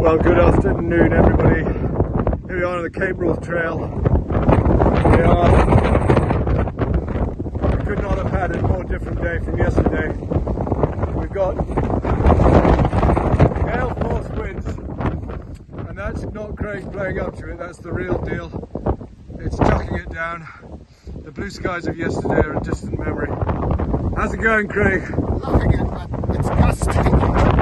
Well, good afternoon everybody. Here we are on the Cape Wrath Trail. We could not have had a more different day from yesterday. We've got gale force winds, and that's not Craig playing up to it, that's the real deal. It's chucking it down. The blue skies of yesterday are a distant memory. How's it going, Craig? Loving it, but it's gusting.